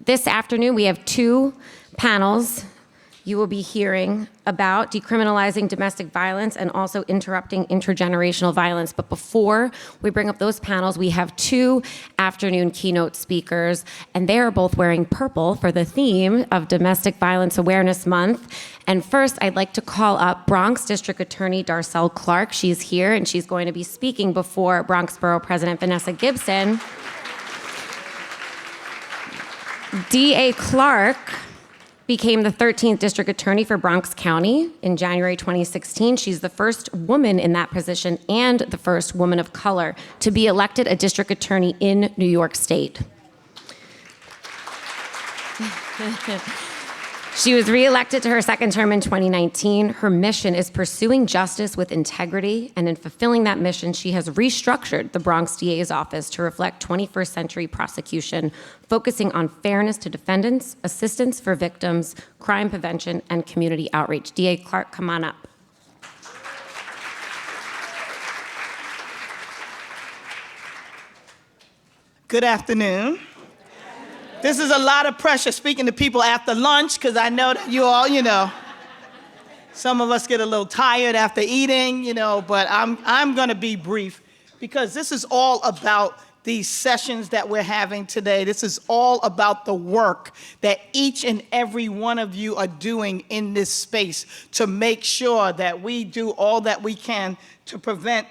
This afternoon, we have two panels. You will be hearing about decriminalizing domestic violence and also interrupting intergenerational violence. But before we bring up those panels, we have two afternoon keynote speakers, and they are both wearing purple for the theme of Domestic Violence Awareness Month. And first, I'd like to call up Bronx District Attorney Darcel Clark. She's here, and she's going to be speaking before Bronx Borough President Vanessa Gibson. D.A. Clark became the 13th District Attorney for Bronx County in January 2016. She's the first woman in that position and the first woman of color to be elected a District Attorney in New York State. She was reelected to her second term in 2019. Her mission is pursuing justice with integrity, and in fulfilling that mission, she has restructured the Bronx DA's office to reflect 21st century prosecution, focusing on fairness to defendants, assistance for victims, crime prevention, and community outreach. DA Clark, come on up. Good afternoon. This is a lot of pressure speaking to people after lunch, because I know that you all, some of us get a little tired after eating, but I'm going to be brief, because this is all about these sessions that we're having today. This is all about the work that each and every one of you are doing in this space to make sure that we do all that we can to prevent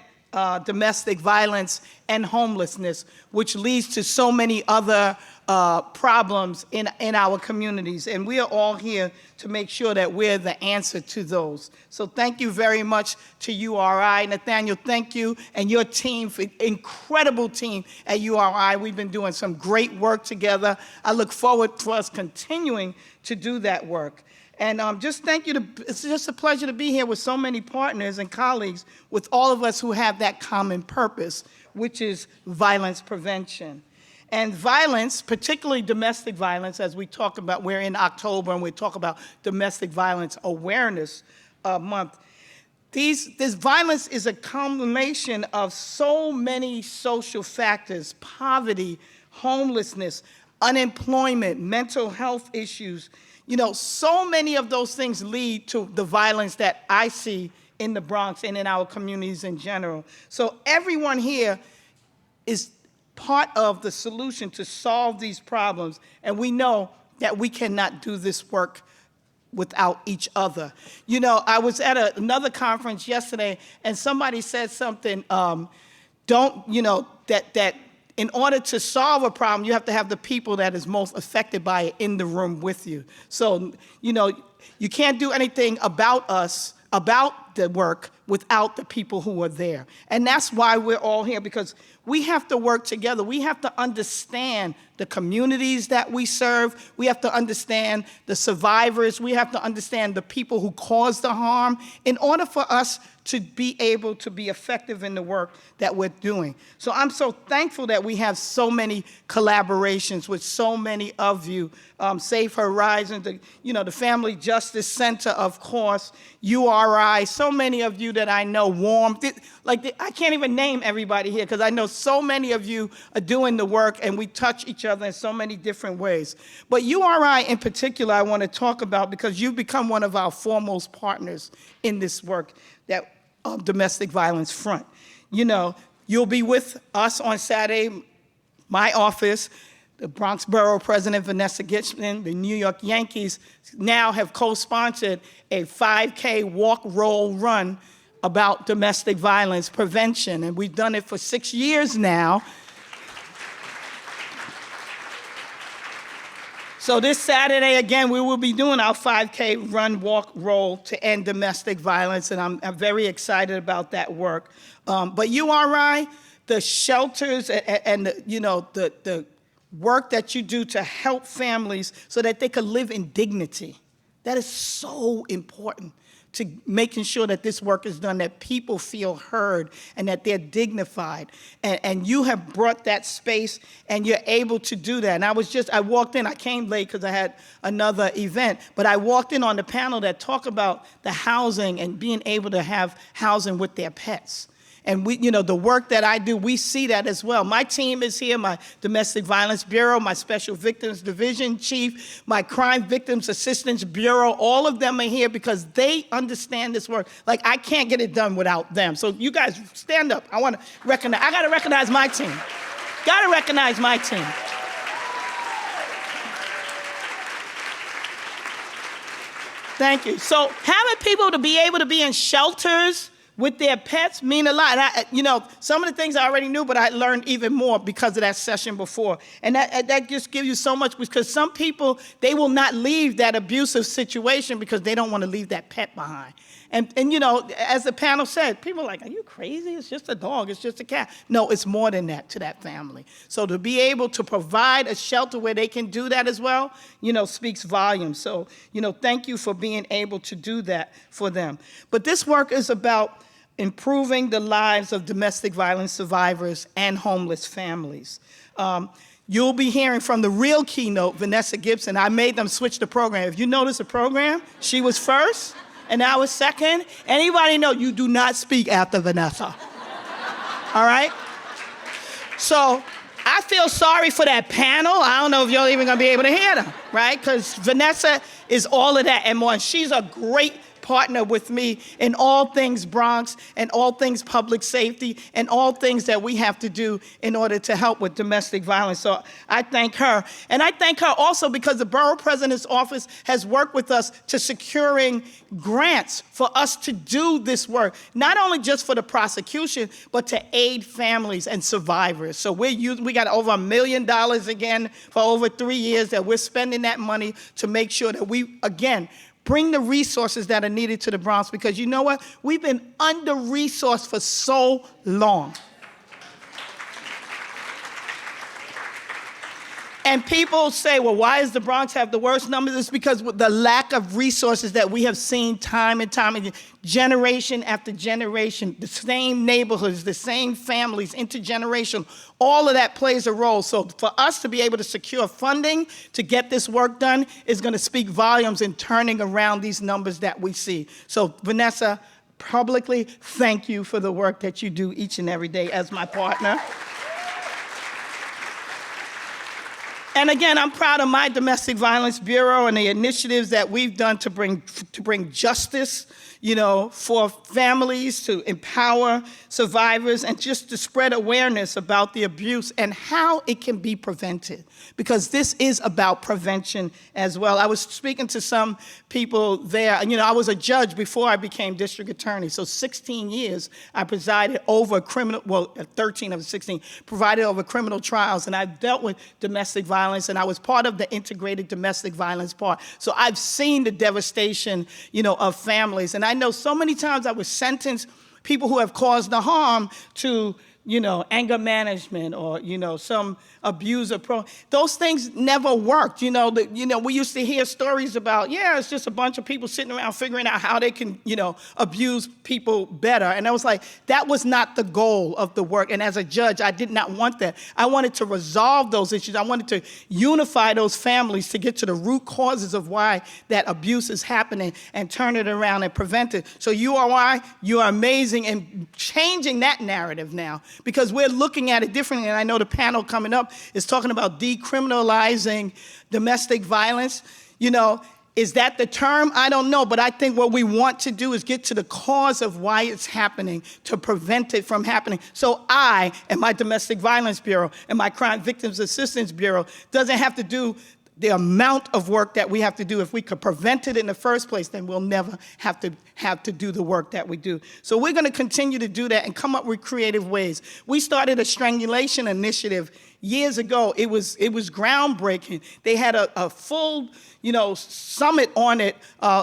domestic violence and homelessness, which leads to so many other problems in our communities. And we are all here to make sure that we're the answer to those. So thank you very much to URI. Nathaniel, thank you and your team, incredible team at URI. We've been doing some great work together. I look forward to us continuing to do that work. And just thank you. It's just a pleasure to be here with so many partners and colleagues, with all of us who have that common purpose, which is violence prevention. And violence, particularly domestic violence, as we talk about, we're in October and we talk about Domestic Violence Awareness Month. This violence is a combination of so many social factors: poverty, homelessness, unemployment, mental health issues. So many of those things lead to the violence that I see in the Bronx and in our communities in general. So everyone here is part of the solution to solve these problems, and we know that we cannot do this work without each other. I was at another conference yesterday, and somebody said something, that in order to solve a problem, you have to have the people that is most affected by it in the room with you. So, you can't do anything about us, about the work, without the people who are there. And that's why we're all here, because we have to work together. We have to understand the communities that we serve. We have to understand the survivors. We have to understand the people who caused the harm in order for us to be able to be effective in the work that we're doing. So I'm so thankful that we have so many collaborations with so many of you. Safe Horizons, the Family Justice Center, of course, URI, so many of you that I know, Warm. I can't even name everybody here, because I know so many of you are doing the work, and we touch each other in so many different ways. But URI in particular, I want to talk about, because you've become one of our foremost partners in this work, that domestic violence front. You'll be with us on Saturday, my office. The Bronx Borough President Vanessa Gibson, the New York Yankees, now have co-sponsored a 5K walk, roll, run about domestic violence prevention, and we've done it for 6 years now. So this Saturday, again, we will be doing our 5K run, walk, roll to end domestic violence, and I'm very excited about that work. But URI, the shelters and the work that you do to help families so that they can live in dignity, that is so important to making sure that this work is done, that people feel heard and that they're dignified. And you have brought that space, and you're able to do that. And I walked in, I came late because I had another event, but I walked in on the panel that talked about the housing and being able to have housing with their pets. And the work that I do, we see that as well. My team is here, my Domestic Violence Bureau, my Special Victims Division Chief, my Crime Victims Assistance Bureau, all of them are here because they understand this work. Like, I can't get it done without them. So you guys stand up. I gotta recognize my team. Gotta recognize my team. Thank you. So having people to be able to be in shelters with their pets mean a lot. Some of the things I already knew, but I learned even more because of that session before. And that just gives you so much, because some people, they will not leave that abusive situation because they don't want to leave that pet behind. And as the panel said, people are like, are you crazy? It's just a dog, it's just a cat. No, it's more than that to that family. So to be able to provide a shelter where they can do that as well, speaks volumes. So, thank you for being able to do that for them. But this work is about improving the lives of domestic violence survivors and homeless families. You'll be hearing from the real keynote, Vanessa Gibson. I made them switch the program. If you notice the program, she was first, and I was second. Anybody know you do not speak after Vanessa? All right? So I feel sorry for that panel. I don't know if you're even gonna be able to hear them, right? Because Vanessa is all of that and more. And she's a great partner with me in all things Bronx and all things public safety and all things that we have to do in order to help with domestic violence. So I thank her. And I thank her also because the Borough President's Office has worked with us to securing grants for us to do this work, not only just for the prosecution, but to aid families and survivors. So we got over $1 million again for over 3 years that we're spending that money to make sure that we, again, bring the resources that are needed to the Bronx, because you know what? We've been under-resourced for so long. And people say, well, why does the Bronx have the worst numbers? It's because with the lack of resources that we have seen time and time again, generation after generation, the same neighborhoods, the same families, intergenerational, all of that plays a role. So for us to be able to secure funding to get this work done is going to speak volumes in turning around these numbers that we see. So Vanessa, publicly, thank you for the work that you do each and every day as my partner. And again, I'm proud of my Domestic Violence Bureau and the initiatives that we've done to bring justice, for families, to empower survivors, and just to spread awareness about the abuse and how it can be prevented. Because this is about prevention as well. I was speaking to some people there. I was a judge before I became district attorney. So 16 years I presided over 13 of the 16, presided over criminal trials. And I've dealt with domestic violence, and I was part of the integrated domestic violence part. So I've seen the devastation, of families. And I know so many times I was sentenced people who have caused the harm to, anger management or, some abuser. Those things never worked. We used to hear stories about, it's just a bunch of people sitting around figuring out how they can, abuse people better. And I was like, that was not the goal of the work. And as a judge, I did not want that. I wanted to resolve those issues. I wanted to unify those families to get to the root causes of why that abuse is happening and turn it around and prevent it. So you are amazing in changing that narrative now, because we're looking at it differently. And I know the panel coming up is talking about decriminalizing domestic violence. Is that the term? I don't know, but I think what we want to do is get to the cause of why it's happening to prevent it from happening. So I and my Domestic Violence Bureau and my Crime Victims Assistance Bureau doesn't have to do the amount of work that we have to do. If we could prevent it in the first place, then we'll never have to do the work that we do. So we're going to continue to do that and come up with creative ways. We started a strangulation initiative years ago. It was groundbreaking. They had a full summit on it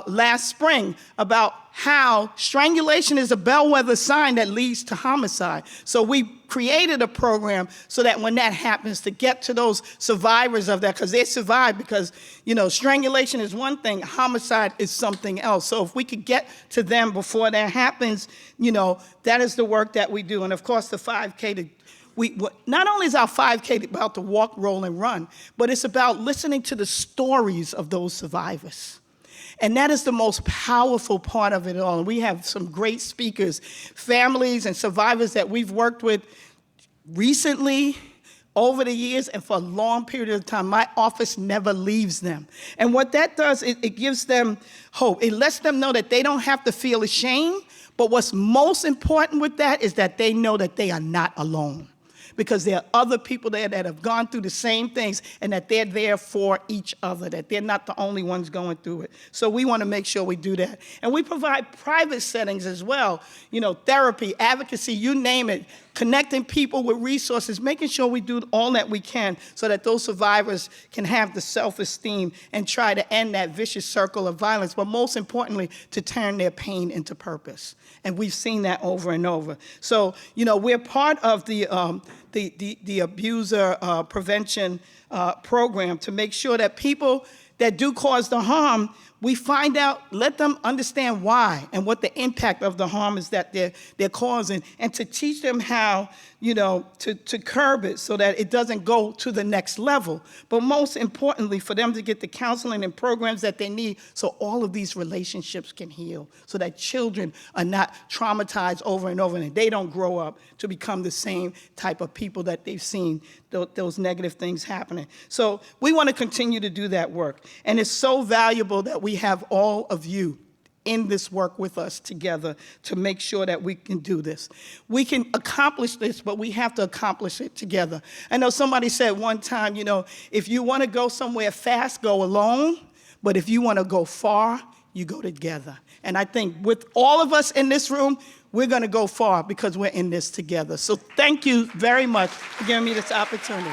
last spring about how strangulation is a bellwether sign that leads to homicide. So we created a program so that when that happens, to get to those survivors of that, because they survive, because strangulation is one thing, homicide is something else. So if we could get to them before that happens, that is the work that we do. And of course, the 5K, not only is our 5K about to walk, roll, and run, but it's about listening to the stories of those survivors And that is the most powerful part of it all. And we have some great speakers, families and survivors that we've worked with recently, over the years, and for a long period of time. My office never leaves them. And what that does, it gives them hope. It lets them know that they don't have to feel ashamed, but what's most important with that is that they know that they are not alone, because there are other people there that have gone through the same things, and that they're there for each other, that they're not the only ones going through it. So we want to make sure we do that. And we provide private settings as well, therapy, advocacy, you name it, connecting people with resources, making sure we do all that we can so that those survivors can have the self-esteem and try to end that vicious circle of violence, but most importantly, to turn their pain into purpose. And we've seen that over and over. So, we're part of the abuser prevention program to make sure that people that do cause the harm, we find out, let them understand why and what the impact of the harm is that they're causing, and to teach them how, to curb it so that it doesn't go to the next level. But most importantly, for them to get the counseling and programs that they need so all of these relationships can heal, so that children are not traumatized over and over, and they don't grow up to become the same type of people that they've seen those negative things happening. So we want to continue to do that work. And it's so valuable that we have all of you in this work with us together to make sure that we can do this. We can accomplish this, but we have to accomplish it together. I know somebody said one time, if you want to go somewhere fast, go alone, but if you want to go far, you go together. And I think with all of us in this room, we're going to go far because we're in this together. So thank you very much for giving me this opportunity.